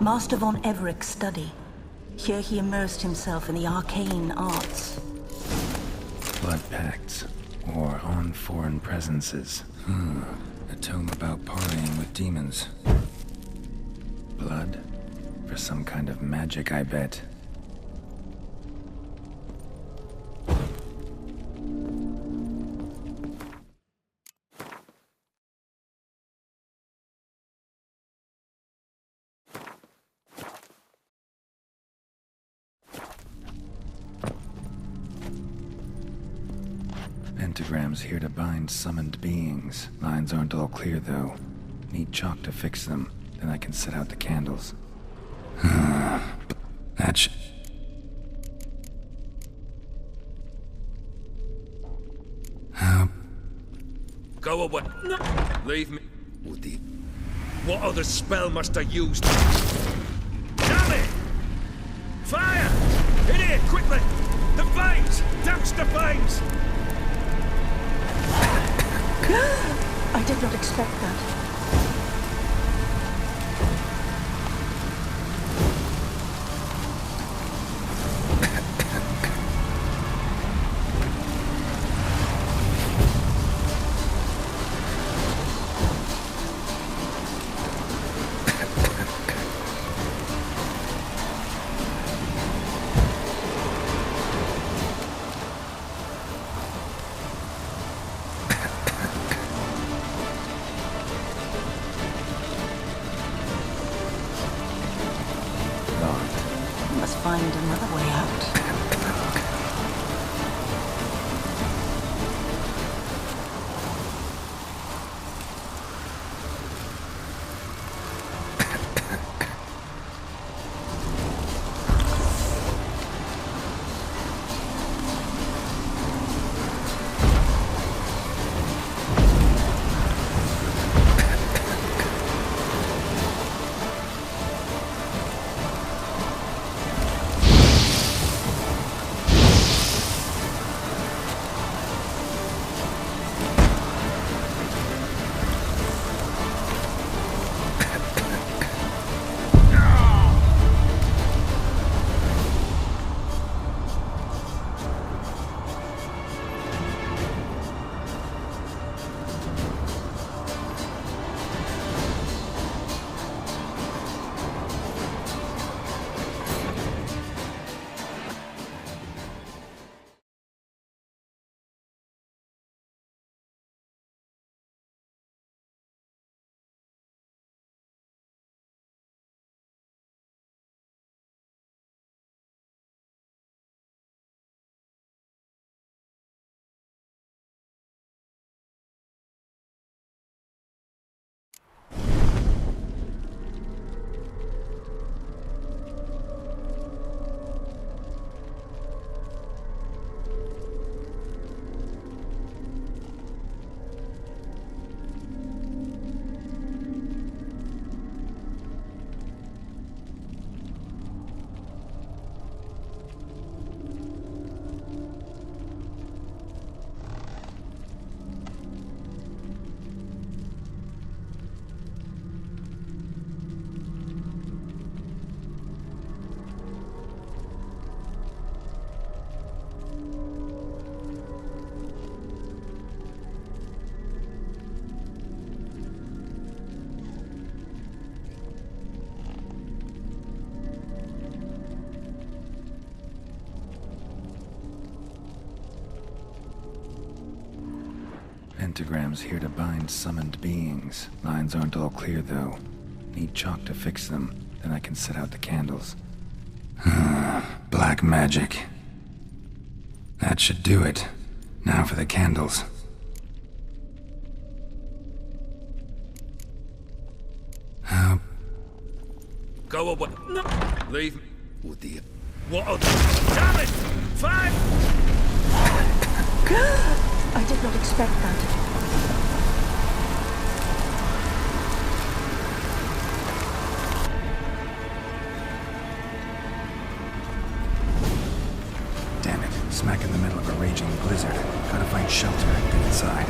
Master von Everett's study. Here he immersed himself in the arcane arts. Blood pacts, or on foreign presences. A tome about partying with demons. Blood? For some kind of magic, I bet. Pentagrams here to bind summoned beings. Lines aren't all clear, though. Need chalk to fix them, then I can set out the candles. That Go away. No. Leave me. Woody. What other spell must I use? Damn it! Fire! In here, quickly! The flames! Douse the flames! I did not expect that. Find another way out. Pentagrams here to bind summoned beings. Lines aren't all clear, though. Need chalk to fix them, then I can set out the candles. Black magic. That should do it. Now for the candles. Go away. No. Leave me. Woody. What other... Damn it! Fire! I did not expect that. Damn it. Smack in the middle of a raging blizzard. Gotta find shelter and get inside.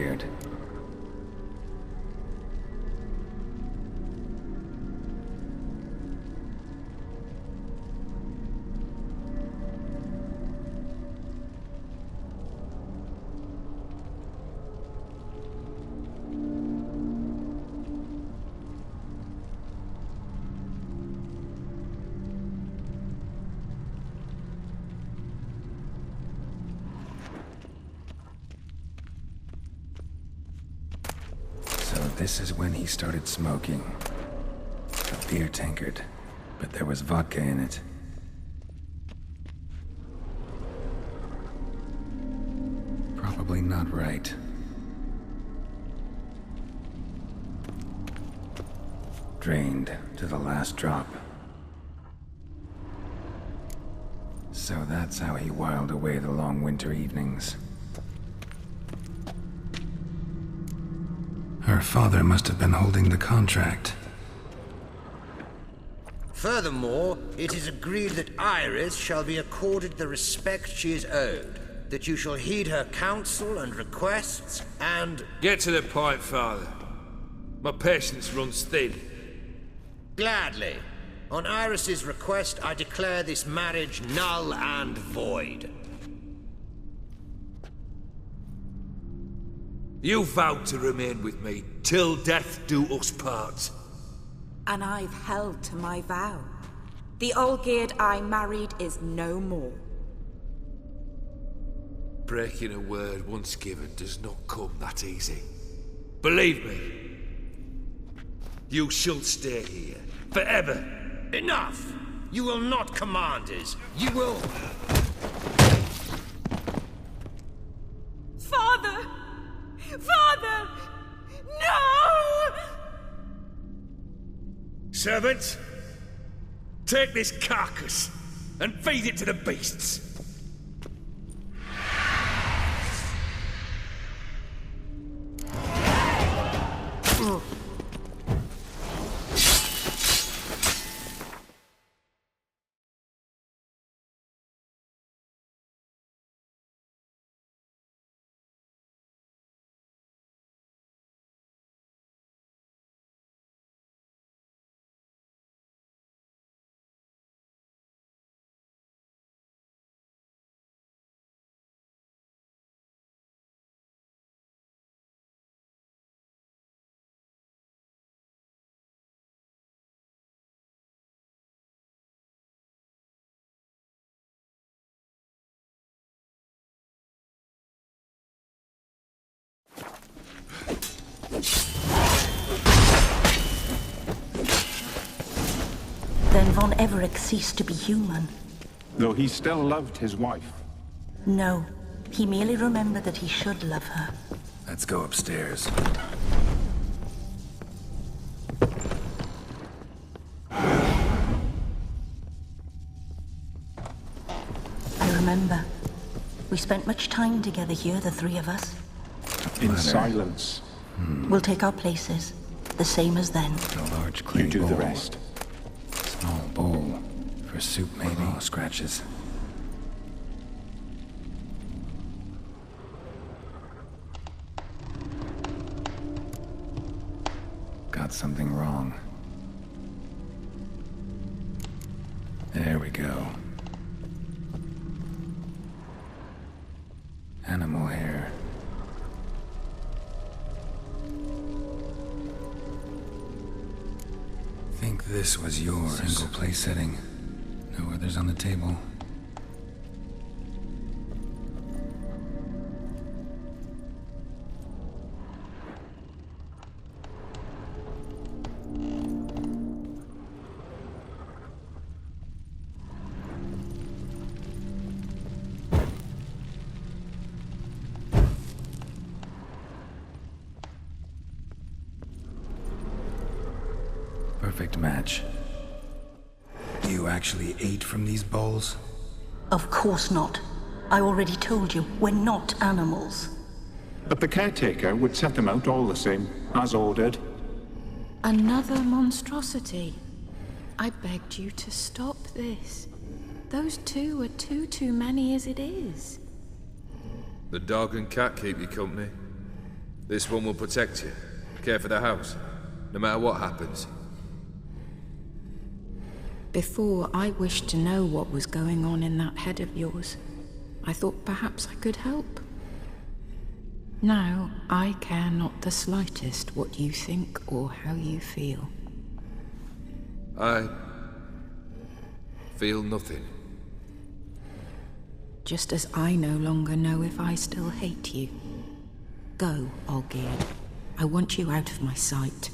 weird. This is when he started smoking. A beer tankard, but there was vodka in it. Probably not right. Drained to the last drop. So that's how he whiled away the long winter evenings. Her father must have been holding the contract. Furthermore, it is agreed that Iris shall be accorded the respect she is owed, that you shall heed her counsel and requests, and... Get to the point, Father. My patience runs thin. Gladly. On Iris's request, I declare this marriage null and void. You vowed to remain with me till death do us part. And I've held to my vow. The Olgierd I married is no more. Breaking a word once given does not come that easy. Believe me, you shall stay here forever. Enough! You will not command us. You will... Father! Father! No! Servants, take this carcass and feed it to the beasts. Then Von Everett ceased to be human. Though he still loved his wife. No, he merely remembered that he should love her. Let's go upstairs. I remember. We spent much time together here, the three of us. In silence. We'll take our places, the same as then. A large clay You do bowl. the rest. Small bowl. For soup, maybe. Oh, scratches. Got something wrong. There we go. Animal hair. Think this was yours. Single place setting. No others on the table. Perfect match. You actually ate from these bowls? Of course not. I already told you, we're not animals. But the caretaker would set them out all the same, as ordered. Another monstrosity. I begged you to stop this. Those two are too many as it is. The dog and cat keep you company. This one will protect you. Care for the house, no matter what happens. Before, I wished to know what was going on in that head of yours. I thought perhaps I could help. Now, I care not the slightest what you think or how you feel. I feel nothing. Just as I no longer know if I still hate you. Go, Olgierd. I want you out of my sight.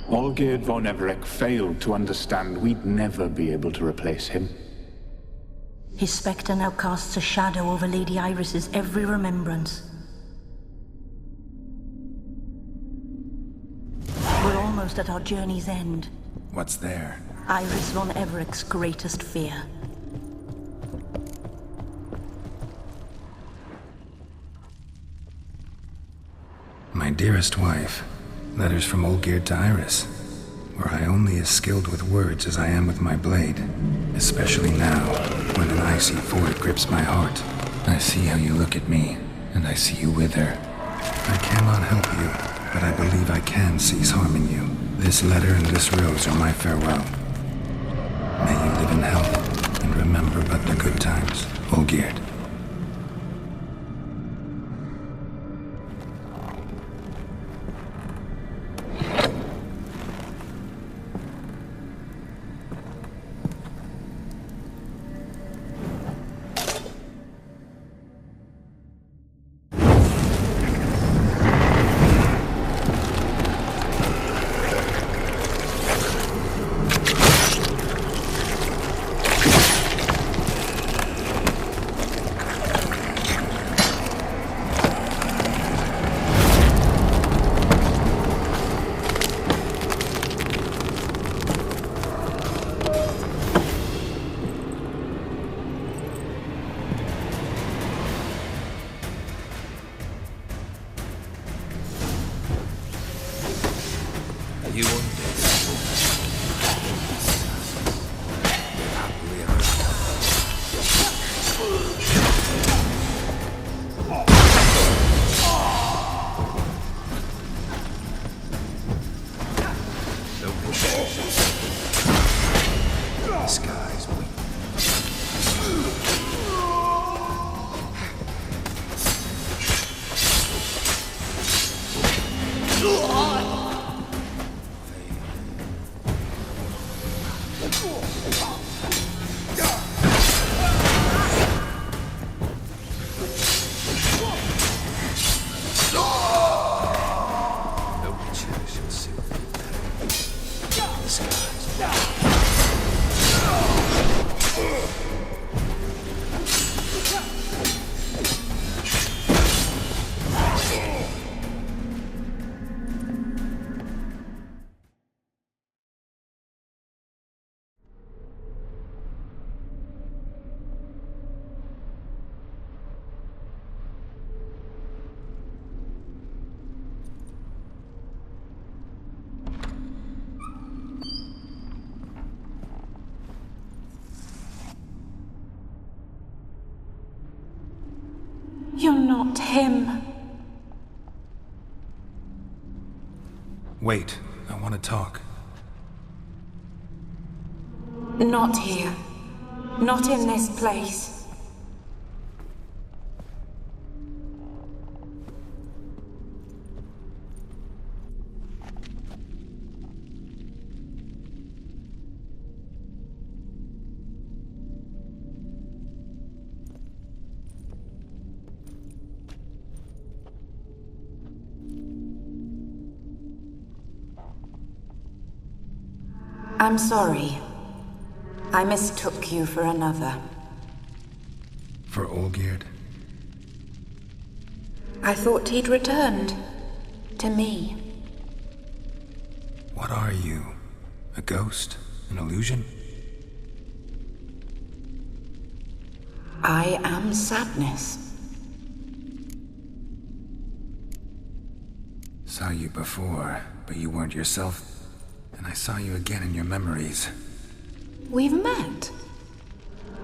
Olgierd von Everec failed to understand we'd never be able to replace him. His spectre now casts a shadow over Lady Iris's every remembrance. We're almost at our journey's end. What's there? Iris von Everec's greatest fear. My dearest wife, letters from Olgierd to Iris. Were I only as skilled with words as I am with my blade, especially now, when an icy void grips my heart. I see how you look at me, and I see you wither. I cannot help you, but I believe I can cease harming you. This letter and this rose are my farewell. May you live in health, and remember but the good times, Olgierd. You undead. Happily no protection. The skies weep. You're not him. Wait, I want to talk. Not here. Not in this place. I'm sorry. I mistook you for another. For Olgierd? I thought he'd returned. To me. What are you? A ghost? An illusion? I am sadness. Saw you before, but you weren't yourself. And I saw you again in your memories. We've met.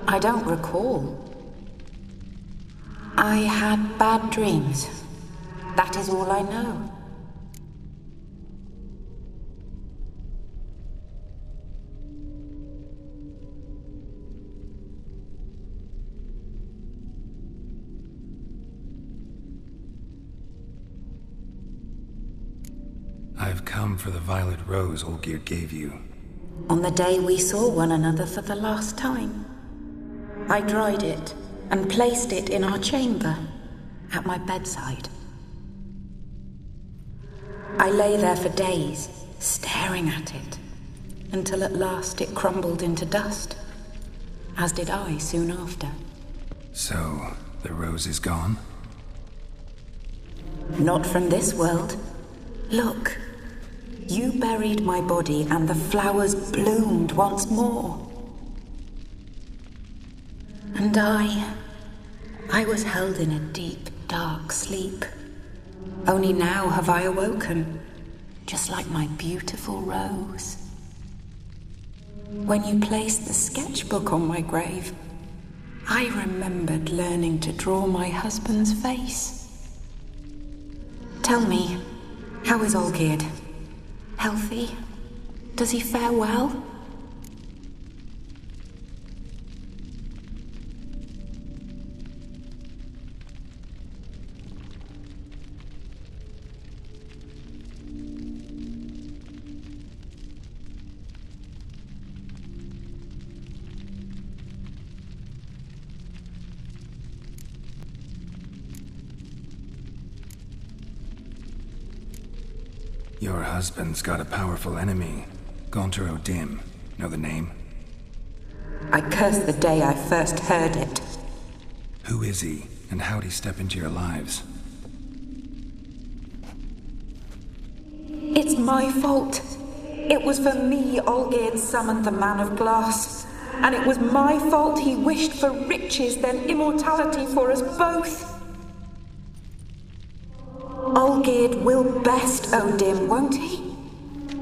I don't recall. I had bad dreams. That is all I know. I've come for the violet rose Olgierd gave you. On the day we saw one another for the last time, I dried it and placed it in our chamber, at my bedside. I lay there for days, staring at it, until at last it crumbled into dust, as did I soon after. So, the rose is gone? Not from this world. Look, you buried my body and the flowers bloomed once more. And I was held in a deep, dark sleep. Only now have I awoken, just like my beautiful rose. When you placed the sketchbook on my grave, I remembered learning to draw my husband's face. Tell me, how is Olgierd? Healthy? Does he fare well? Your husband's got a powerful enemy. Gaunter O'Dim. Know the name? I curse the day I first heard it. Who is he, and how'd he step into your lives? It's my fault. It was for me Olgierd summoned the Man of Glass. And it was my fault he wished for riches, then immortality for us both. Olgierd will best O'Dim, won't he?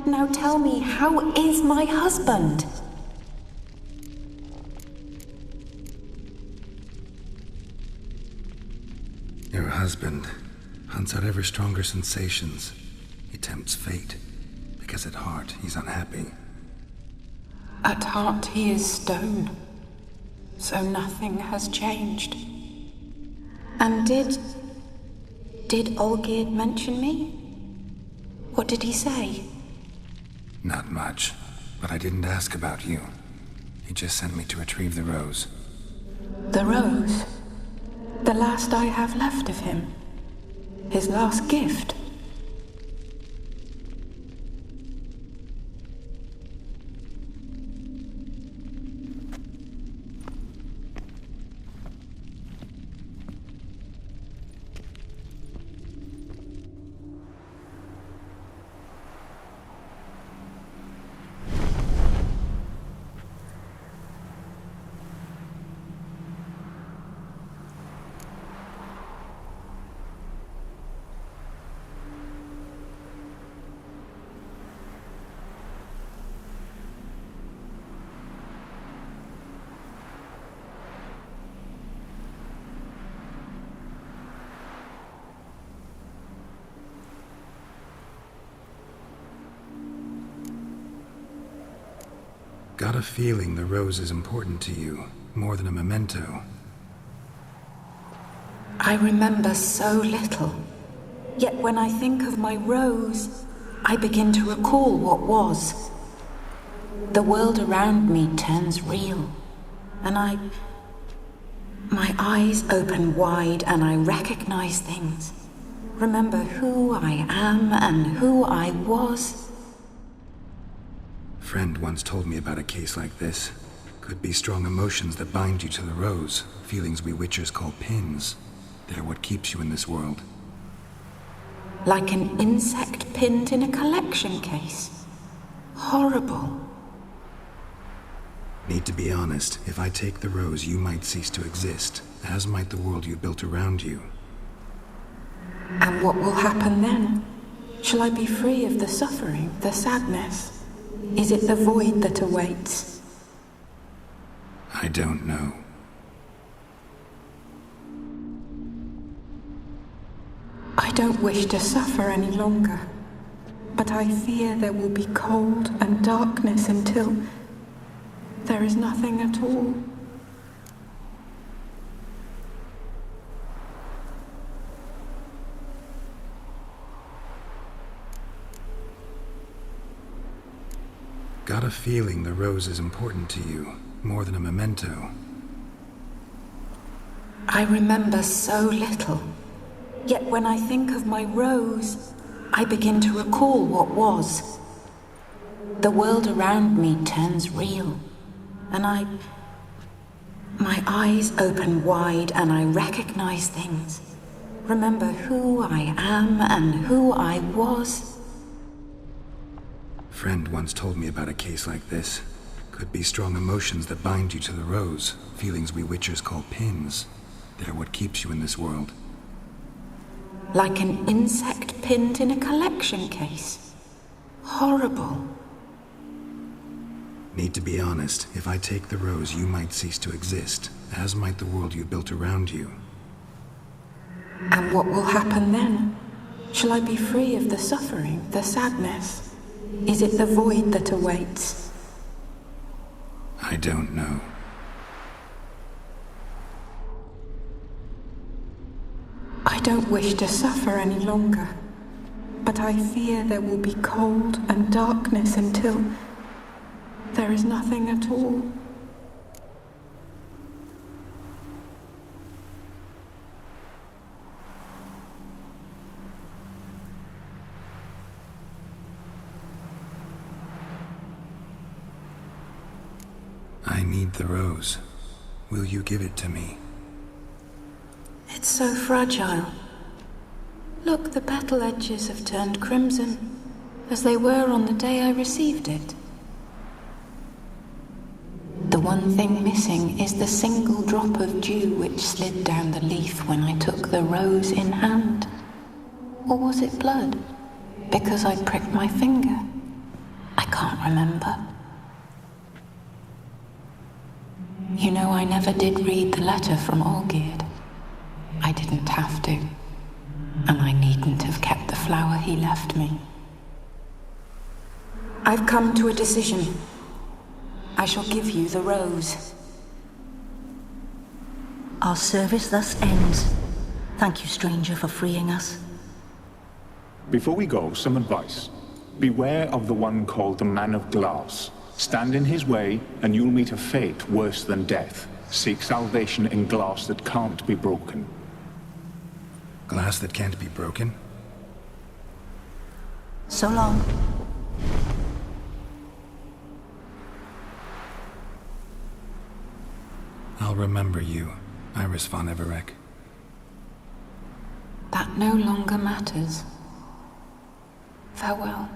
Now tell me, how is my husband? Your husband hunts out ever stronger sensations. He tempts fate, because at heart he's unhappy. At heart he is stone, so nothing has changed. And did Olgierd mention me? What did he say? Not much, but I didn't ask about you. He just sent me to retrieve the rose. The rose? The last I have left of him? His last gift? Got a feeling the rose is important to you, more than a memento. I remember so little. Yet when I think of my rose, I begin to recall what was. The world around me turns real, and my eyes open wide and I recognize things. Remember who I am and who I was. A friend once told me about a case like this. Could be strong emotions that bind you to the rose, feelings we witchers call pins. They're what keeps you in this world. Like an insect pinned in a collection case. Horrible. Need to be honest, if I take the rose, you might cease to exist, as might the world you built around you. And what will happen then? Shall I be free of the suffering, the sadness? Is it the void that awaits? I don't know. I don't wish to suffer any longer, but I fear there will be cold and darkness until there is nothing at all. Got a feeling the rose is important to you, more than a memento. I remember so little. Yet when I think of my rose, I begin to recall what was. The world around me turns real, and my eyes open wide and I recognize things. Remember who I am and who I was. Friend once told me about a case like this. Could be strong emotions that bind you to the rose, feelings we witchers call pins. They're what keeps you in this world. Like an insect pinned in a collection case. Horrible. Need to be honest, if I take the rose, you might cease to exist, as might the world you built around you. And what will happen then? Shall I be free of the suffering, the sadness? Is it the void that awaits? I don't know. I don't wish to suffer any longer, but I fear there will be cold and darkness until there is nothing at all. I need the rose. Will you give it to me? It's so fragile. Look, the petal edges have turned crimson, as they were on the day I received it. The one thing missing is the single drop of dew which slid down the leaf when I took the rose in hand. Or was it blood? Because I pricked my finger? I can't remember. You know, I never did read the letter from Olgierd. I didn't have to. And I needn't have kept the flower he left me. I've come to a decision. I shall give you the rose. Our service thus ends. Thank you, stranger, for freeing us. Before we go, some advice. Beware of the one called the Man of Glass. Stand in his way, and you'll meet a fate worse than death. Seek salvation in glass that can't be broken. Glass that can't be broken? So long. I'll remember you, Iris von Everec. That no longer matters. Farewell.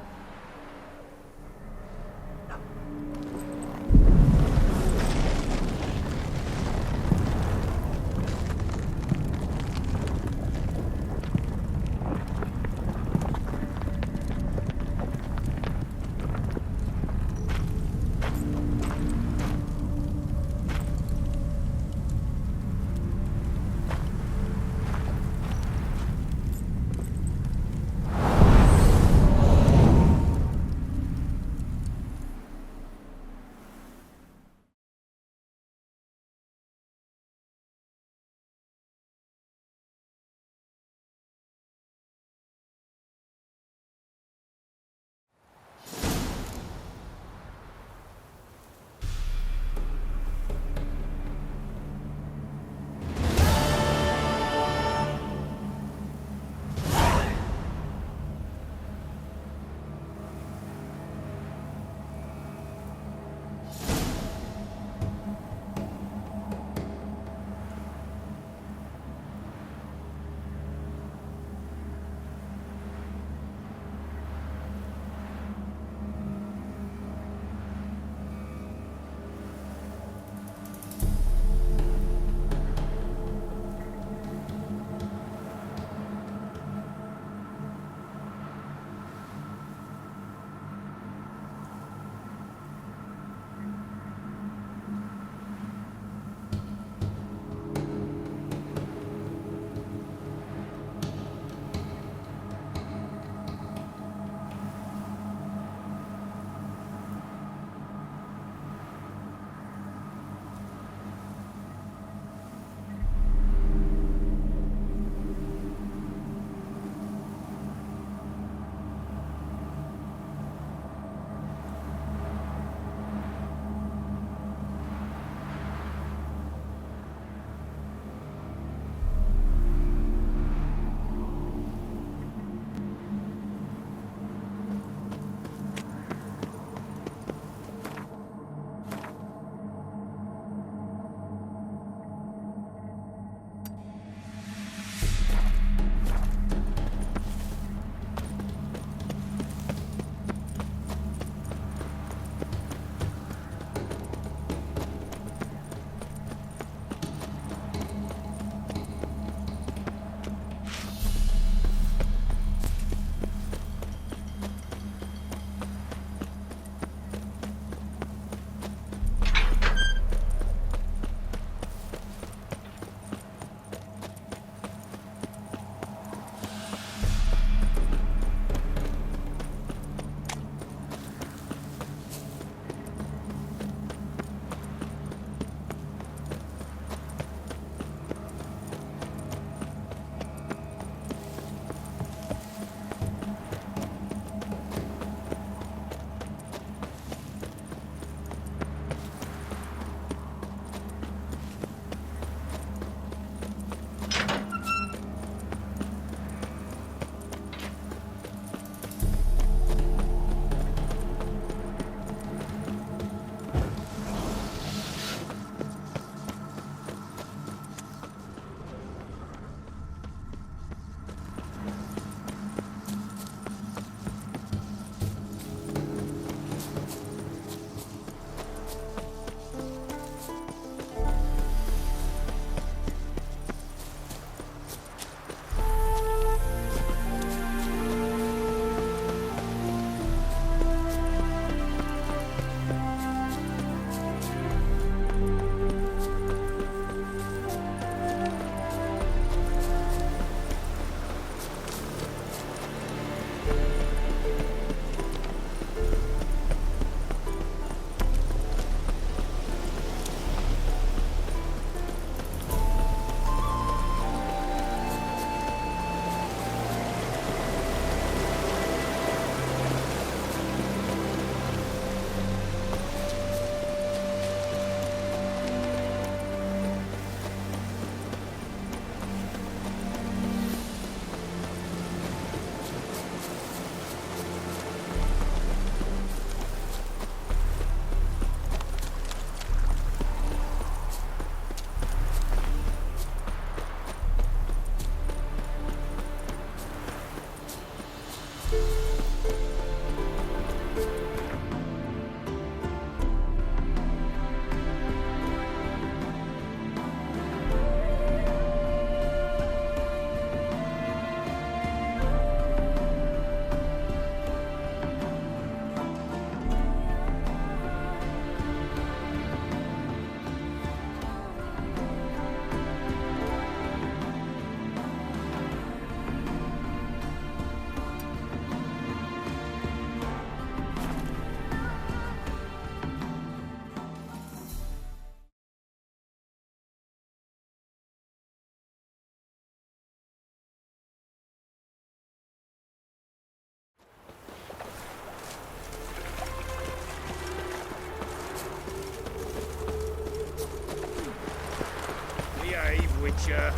Witcher.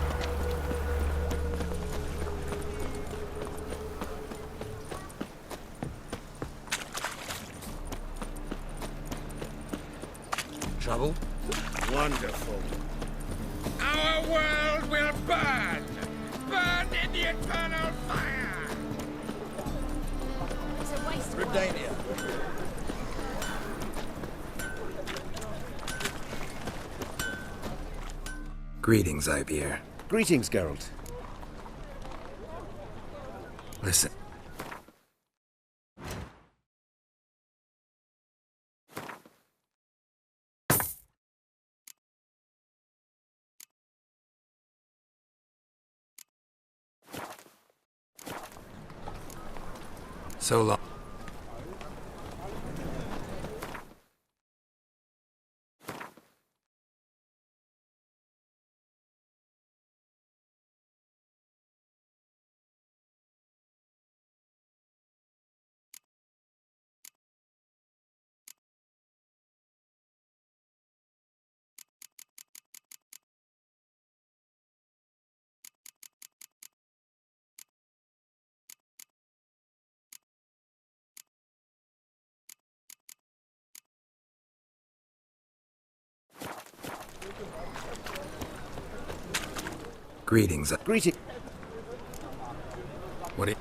Trouble? Wonderful. Our world will burn! Burn in the eternal fire! It's a waste of Redania. Greetings, Ivier. Greetings, Geralt. Listen. So long. Greetings. Greeting. What do you...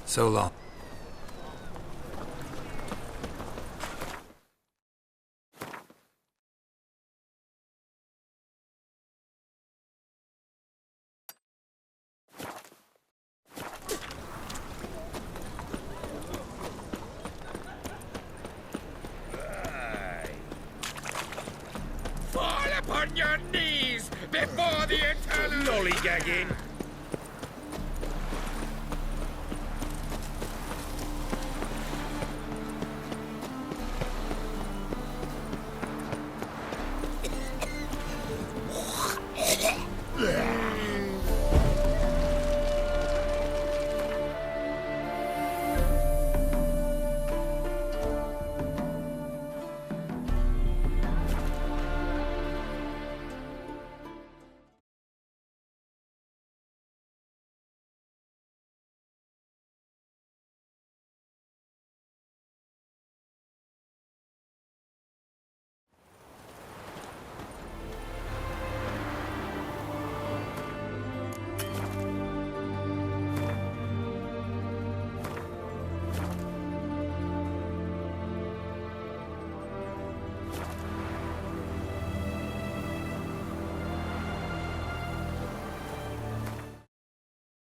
So long. Fall upon your knees before the eternal... Lollygagging!